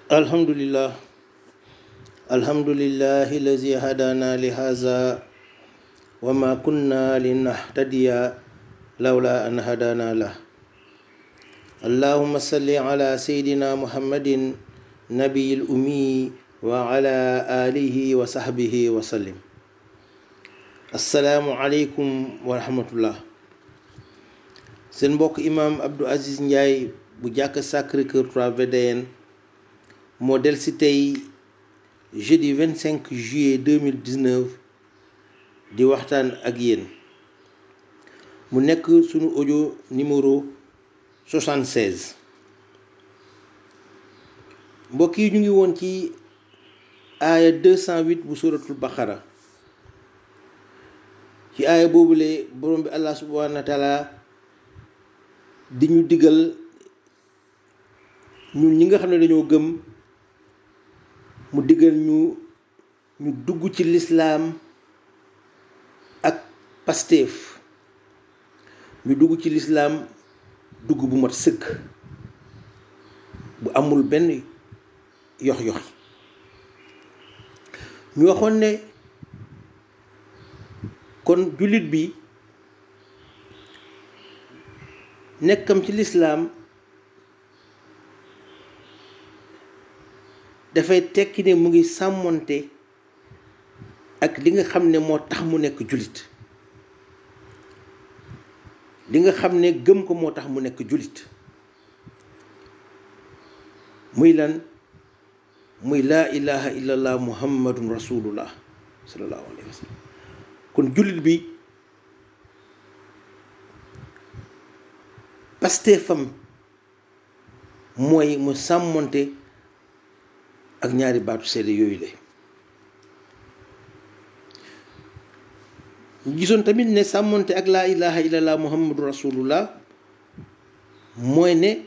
Alhamdulillah, alhamdulillahi lazi hadana li haza wa ma kunna linahtadiya lawla an hadana lah. Allahumma salli ala sayyidina Muhammadin nabiyil ummi wa ala alihi wa sahbihi wa sallim. Assalaamu aleykum wa rahmatullah. Seen mbokk imam Abdou Aziz Ndiaye bu jàkk Sacré-Cœur 3 VDN moo del si tey jeudi 25 juillet 2019 di waxtaan ak yéen mu nekk sunu audio numéro 76. mbokk yi ñu ngi woon ci aaya 208 bu suratul baqara. ci aaya boobule borom bi allah subhanahu wa taala di ñu digal ñun ñi nga xam ne dañoo gëm, mu digal ñu dugg ci lislaam ak Pastef, ñu dugg ci lislaam dugg bu mat sëkk bu amul benn yox-yox. ñu waxoon ne kon jullit bi nekkam ci lislaam dafay tekki ne mu ngi sàmmonte ak li nga xam ne moo tax mu nekk jullit, li nga xam ne gëm ko moo tax mu nekk jullit, muy lan? muy laa ilaha illallah muhammadun rasulullah sallallahu alayhi wa sallam. kon jullit bi Pastefam mooy mu sàmmonte ak ñaari baatu seede yooyu la. ñu gisoon tamit ne sàmmonte ak laa ilaha illallah muhammadu rasulullah mooy ne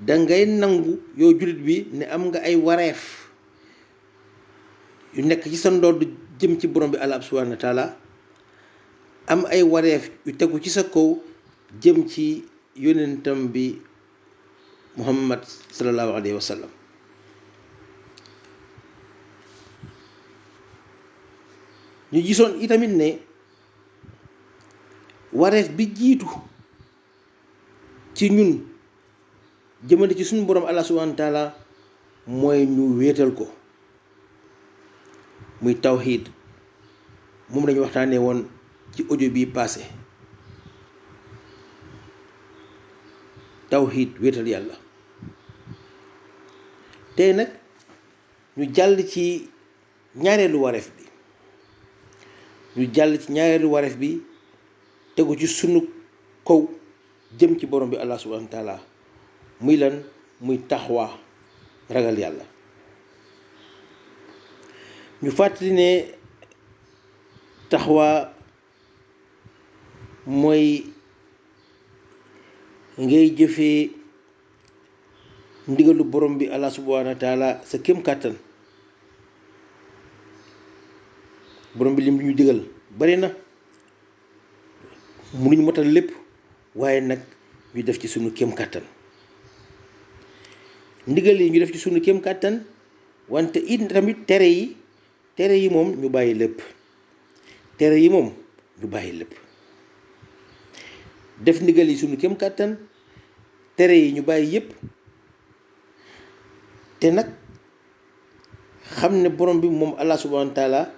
dangay nangu yow jullit bi ne am nga ay wareef yu nekk ci sa ndodd jëm ci borom bi allah subhanahu wa taala, am ay wareef yu tegu ci sa kaw jëm ci yonentam bi muhammad sallallahu alayhi wa sallam. ñu gisoon itamit ne wareef bi jiitu ci ñun jëmale ci suñu borom allah subhanahu wa taala mooy ñu wéetal ko, muy tawxiid. moom lañu waxtaanee woon ci audio bi passé. tawxiid, wéetal yàlla. tey nag ñu jàll ci ñaareelu wareef bi. tegu ci sunu kaw jëm ci borom bi allah subhanahu wa taala, muy lan? muy taxwa, ragal yàlla. ñu fàttali ne taxwa mooy ngay jëfee ndigalu borom bi allah subhanahu wa taala sa kem kàttan. borom bi lim ñu digal bari na, mënuñu motal lépp, waaye nag ñu def ci sunu kem kàttan. ndigal yi ñu def ci sunu kem kàttan, wante it tamit tere yi moom ñu bàyyi lépp. def ndigal yi sunu kem kàttan, tere yi ñu bàyyi yépp. te nag xam ne borom bi moom allah subhanahu wa taala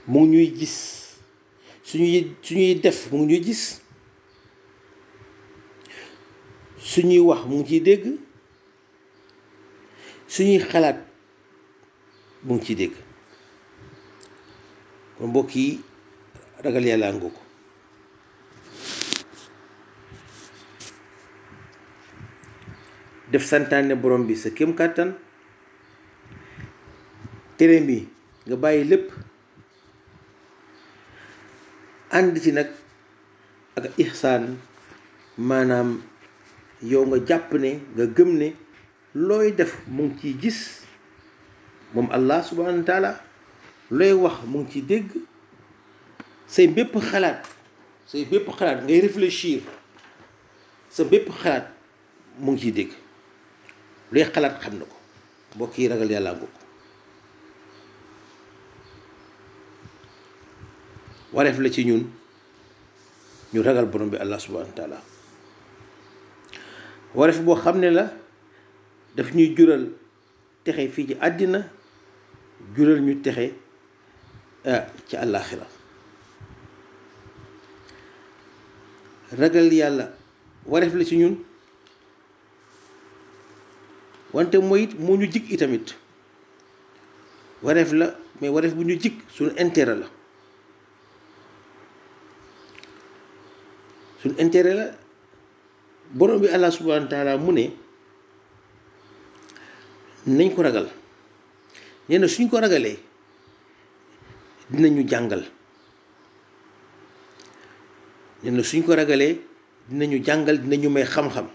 mu ngi ñuy gis, suñuy def mu ngi ñuy gis, suñuy wax mu ngi ciy dégg, suñuy xalaat mu ngi ciy dégg. kon mbokk yi, ragal yàlla ngoo ko. def santaane borom bi sa kem kàttan, tere bi nga bàyyi lépp, ànd ci nag ak ihsaan, maanaam yow nga jàpp ne, nga gëm ne looy def mu ngi ciy gis moom allah subhanahu wa taala, looy wax mu ngi ciy dégg, say bépp xalaat ngay réfléchir, sa bépp xalaat mu ngi ciy dégg. luy xalaat xam na ko. mbokk yi ragal yàlla ngoo ko wareef la ci ñun ñu ragal borom bi allah subhanahu wa taala wareef boo xam ne la daf ñuy jural texe fii ci àddina jural ñu texe ci àllaaxira ragal yàlla wareef la ci ñun wante mooy it moo ñu jig itamit wareef la mais wareef bu ñu jig suñu intérêt la suñu intérêt la borom bi allah subhanahu wa taala mu ne nañ ko ragal nee na suñ ko ragalee dinañu jàngal nee na suñ ko ragalee dinañu jàngal dinañu may xam-xam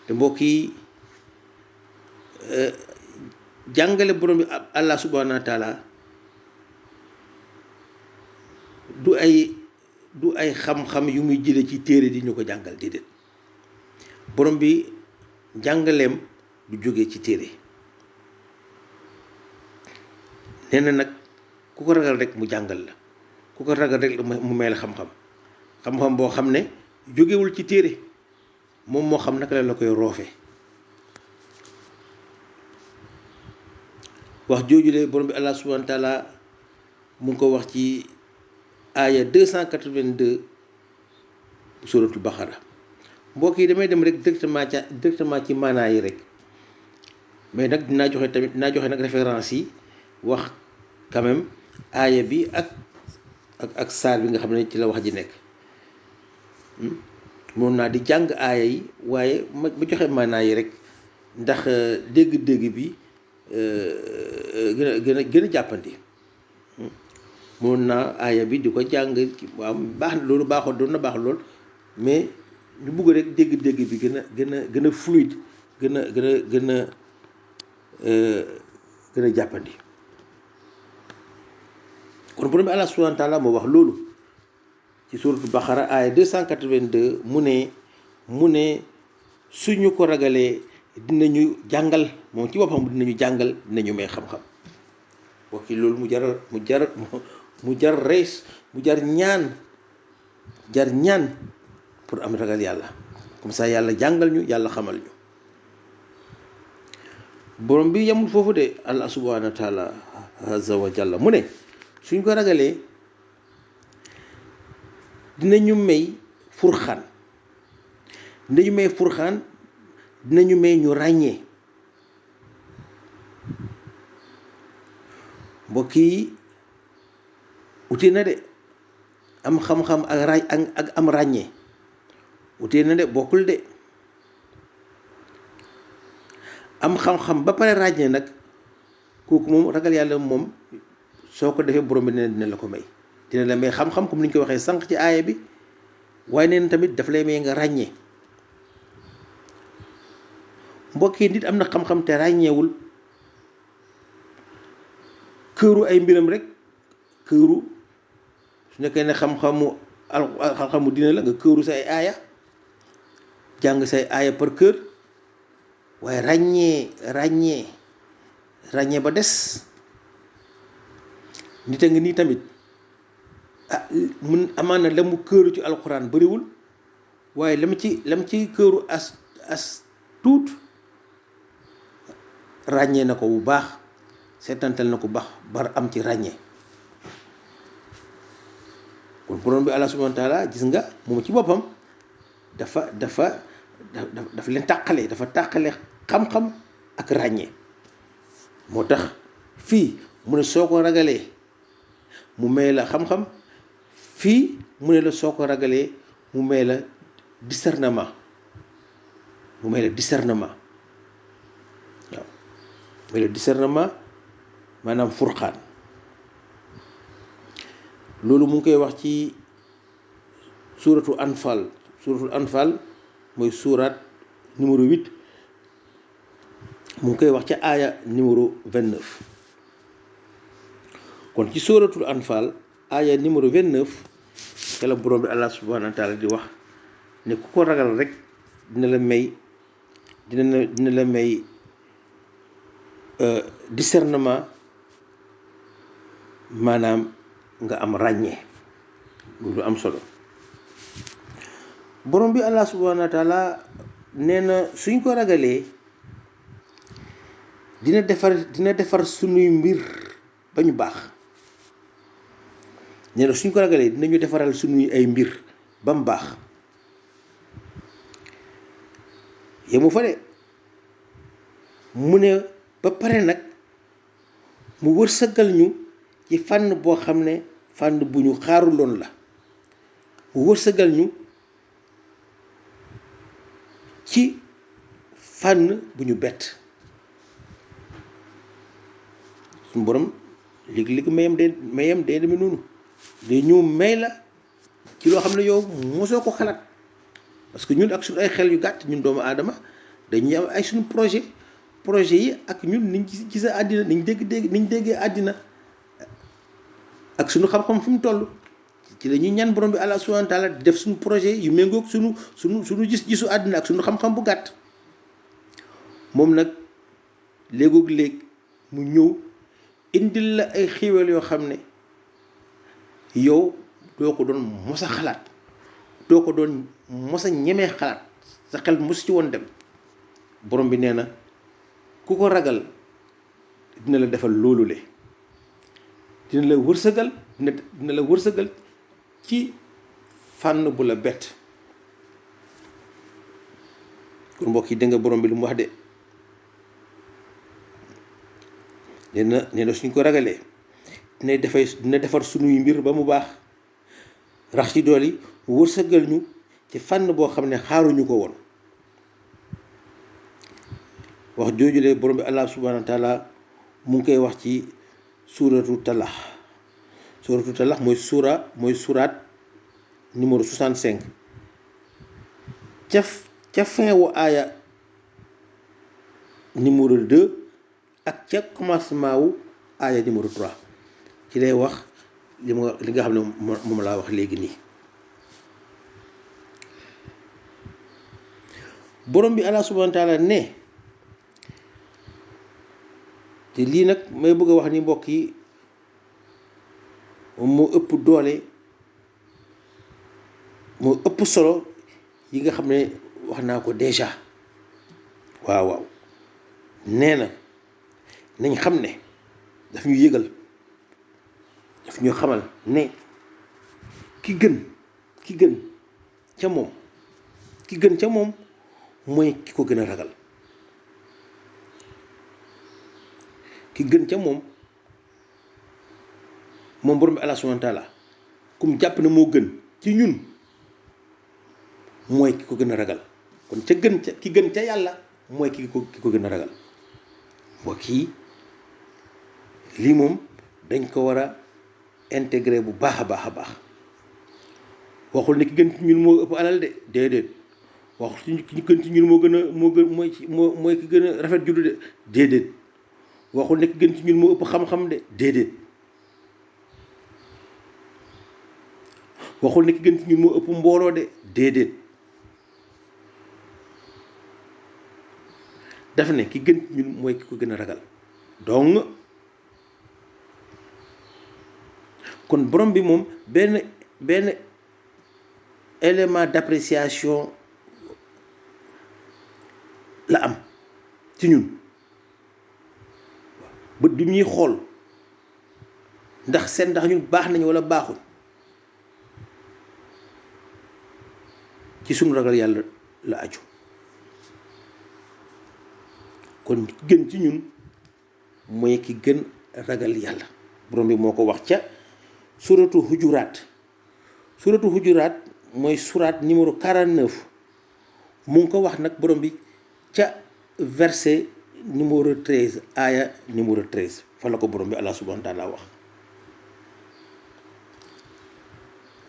te mbokk yi jàngale borom bi allah subhanahu wa taala du ay xam-xam yu muy jële ci téere di ñu ko jàngal déedéet borom bi jàngaleem du jóge ci téere nee na nag ku ko ragal rek mu jàngal la ku ko ragal rek mu may la xam-xam xam-xam boo xam ne jógewul ci téere moom moo xam naka la koy roofe wax joojule borom bi allah subhanahu wa taala mu ngi ko wax ci aaya 282 suratul baqara mbokk yi damay dem rek directement ci maanaa yi rek mais nag dinaa joxe nag référence yi wax quand même aaya bi ak saar bi nga xam ne ci la wax ji nekk moom naa di jàng aaya yi waaye ma joxe maanaa yi rek ndax dégg-dégg bi gën a jàppandi moom naa aaya bi di ko jàng waaw baax na loolu doon na baax lool mais ñu bugg rek dégg-dégg bi gën a fluide gën a jàppandi kon borom bi allah subhanahu wa taala moo wax loolu ci suratul baqara aaya 282 mu ne suñu ko ragalee dinañu jàngal moom ci boppam dinañu jàngal dinañu may xam-xam wax loolu mu jar rees mu jar ñaan pour am ragal yàlla comme ça yàlla jàngal ñu yàlla xamal ñu borom bi yemul foofu de allah subhanahu wa taala azza wa jalla mu ne suñ ko ragalee dinañu may furxaan dinañu may ñu ràññee mbokk yi ute na de am xam-xam ak am ràññee ute na de bokkul de am xam-xam ba pare ràññee nag kooku moom ragal yàlla moom soo ko defee borom bi dina la ko may dina la may xam-xam comme ni ñu ko waxee sànq ci aaya bi waaye neen tamit daf lay may nga ràññee mbokk yi nit am na xam-xam te ràññeewul këru ay mbiram rek këru su nekkee ne xam-xamu dina la nga këru say aaya jàng say aaya par kër waaye ràññee ba des nit a ngi nii tamit mun amaana la mu këru ci alxuraan bariwul waaye lam ci këru as tuut ràññee na ko bu baax seetantal na ko baax bar am ci ràññee kon borom bi allah subhanahu wa taala gis nga moom ci boppam dafa leen tàqale xam-xam ak ràññee moo tax fii mu ne soo ko ragalee mu may la xam-xam fii mu ne la soo ko ragalee mu may la discernement waaw may la discernement maanaam furqaan loolu mu ngi koy wax ci suratul anfal mooy surat numéro 8 mu ngi koy wax ca aaya numéro 29 kon ci suratul anfal aaya numéro 29 ca la borom bi allah subhanahu wa taala di wax ne ku ko ragal rek dina la may dina la may discernement, maanaam nga am ràññee lu am solo. borom bi Allah subhanahu wa taala nee na suñ ko ragalee dina defar sunuy mbir ba ñu baax. nee na suñ ko ragalee dinañu defaral sunuy ay mbir ba mu baax. yemu fa de mu ne ba pare nag mu wërsëgal ñu ci fànn boo xam ne fànn bu ñu xaaruloon la. mu wërsëgal ñu ci fànn bu ñu bett. suñu borom léegi-léegi mayam day demee noonu day ñëw may la ci loo xam ne yow mosoo ko xalaat, parce que ñun ak suñu ay xel yu gàtt ñun doomu aadama dañuy am ay suñu projet yi ak ñun niñ gis àddina niñ déggee àddina ak suñu xam-xam fi mu toll ci la ñuy ñaan borom bi Allah subhanahu wa taala def suñu projet yu méngoog suñu gis-gisu àddina ak suñu xam-xam bu gàtt. moom nag léeg mu ñëw indil la ay xéewal yoo xam ne yow doo ko doon mos a xalaat, doo ko doon mos a ñemee xalaat, sa xel mos ci woon dem. borom bi nee na ku ko ragal dina la defal loolu le, dina la wërsëgal ci fànn bu la bett. kon mbokk yi dégg nga borom bi lu mu wax de. nee na suñ ko ragalee dina defar sunuy mbir ba mu baax, rax ci dool yi wërsëgal ñu ci fànn boo xam ne xaaruñu ko woon. wax joojulee borom bi Allah subhanahu wa taala mu ngi koy wax ci suuratu talax. suuratu talax mooy suraat numéro 65 ca fin wu aaya numéro 2 ak ca commencement wu aaya numéro 3 ci lay wax li nga xam ne moom laa wax léegi nii. borom bi Allah subhanahu wa taala ne, te lii nag may bëgg a wax ni mbokk yi moo ëpp doole, moo ëpp solo yi nga xam ne wax naa ko déjà. waaw nee na nañ xam ne daf ñu yëgal, daf ñu xamal ne ki gën ca moom mooy ki ko gën a ragal. ki gën ca moom borom bi Allah subhanahu wa taala kum jàpp ne moo gën ci ñun mooy ki ko gën a ragal. kon ki gën ca yàlla mooy ki ko gën a ragal. mbokk yi lii moom dañ ko war a intégrer bu baax a baax. waxul ne ki gën ci ñun moo ëpp alal de, déedéet. waxul ki gën ci ñun mooy ki gën a rafet juddu de, déedéet. waxul ne ki gën ci ñun moo ëpp xam-xam de, déedéet. waxul ne ki gën ci ñun moo ëpp mbooloo de, déedéet. daf ne ki gën ci ñun mooy ki ko gën a ragal. donc kon borom bi moom benn élément d'appréciation la am ci ñun. bët bi ñuy xool ndax ñun baax nañu wala baaxul ci sunu ragal yàlla la aju. kon ki gën ci ñun mooy ki gën ragal yàlla. borom bi moo ko wax ca suratu hujuraat mooy suraat numéro 49 mu ngi ko wax nag borom bi ca verset numéro 13 aaya numéro 13 fa la ko borom bi Allah subhanahu wa taala wax.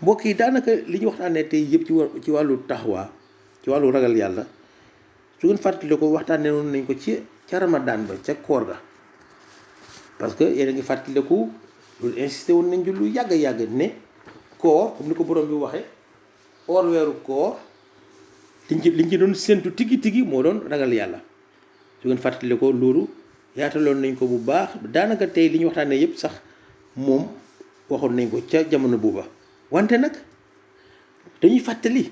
mbokk yi daanaka li ñu waxtaanee tey yëpp ci wàllu taxawaa, ci wàllu ragal yàlla, su ngeen fàttali ko waxtaanee woon nañ ko ca Ramadan ba ca koor ga. parce que yéen a ngi fàttaliku loolu insisté woon nañ ci lu yàgg ne koor comme ni ko borom bi waxee or weeru koor liñ ci doon séntu tigi moo doon ragal yàlla. su ngeen fàttali ko loolu yaataloon nañ ko bu baax daanaka tey li ñu waxtaanee yëpp sax moom waxoon nañ ko ca jamono booba. wante nag dañuy fàttali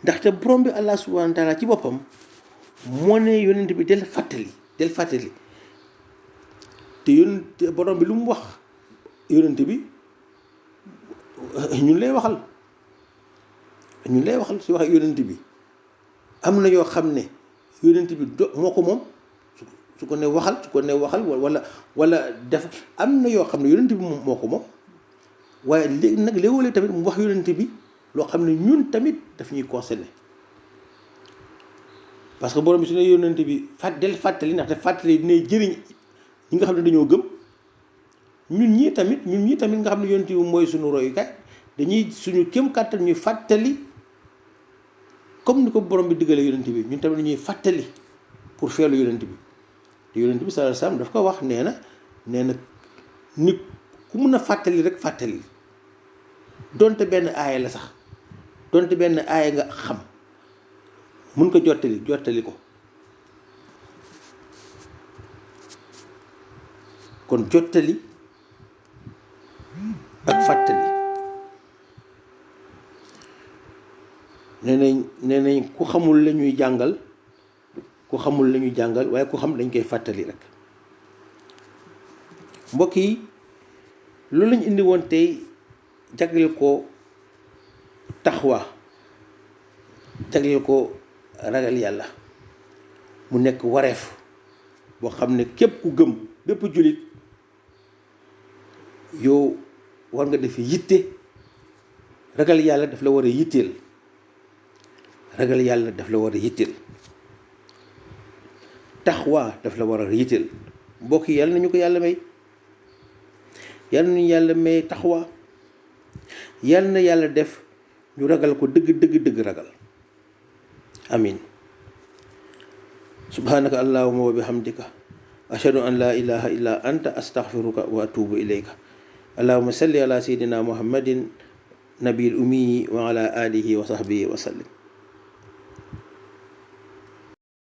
ndaxte borom bi Allah subhanahu wa taala ci boppam moo ne yonent bi del fàttali te yonent borom bi lu mu wax yonent bi ñun lay waxal su wax yonent bi am na yoo xam ne yonent bi moo ko moom su ko ne waxal wala def am na yoo xam ne yonent bi moom moo ko moom waaye léegi nag léeg-léeg tamit mu wax yonent bi loo xam ne ñun tamit daf ñuy concerné parce que borom bi su ne yonent bi del fàttali ndaxte fàttali dina jëriñ ñi nga xam ne dañoo gëm ñun ñii tamit nga xam ne yonent bi mooy suñu royukaay dañuy suñu kéem kàttan ñuy fàttali comme ni ko borom bi diggalee yonent bi ñun tamit ñuy fàttali pour feelu yonent bi te yonent bi sallallahu alayhi wasallam daf ko wax nee na nit ku mun a fàttali rek fàttali donte benn aaya la sax donte benn aaya nga xam mun ko jottali ko kon jottali ak fàttali nee nañ ku xamul la ñuy jàngal waaye ku xam dañ koy fàttali rek. mbokk yi loolu lañu indi woon tey jagleel ko taxwa jagleel ko ragal yàlla mu nekk wareef boo xam ne képp ku gëm bépp jullit yow war nga def yitte ragal yàlla daf la war a yitteel taxwa daf la war a yitteel mbokk yi yàlla nañu ko yàlla may yàlla nañu yàlla may taxwa yàlla na yàlla def ñu ragal ko dëgg ragal amin subhanaka allahumma wa bihamdika ashhadu an la ilaha illa anta astaghfiruka wa atubu ilayka allahumma salli ala sayyidina muhammadin nabiyil ummi wa ala alihi wa sahbihi wa sallim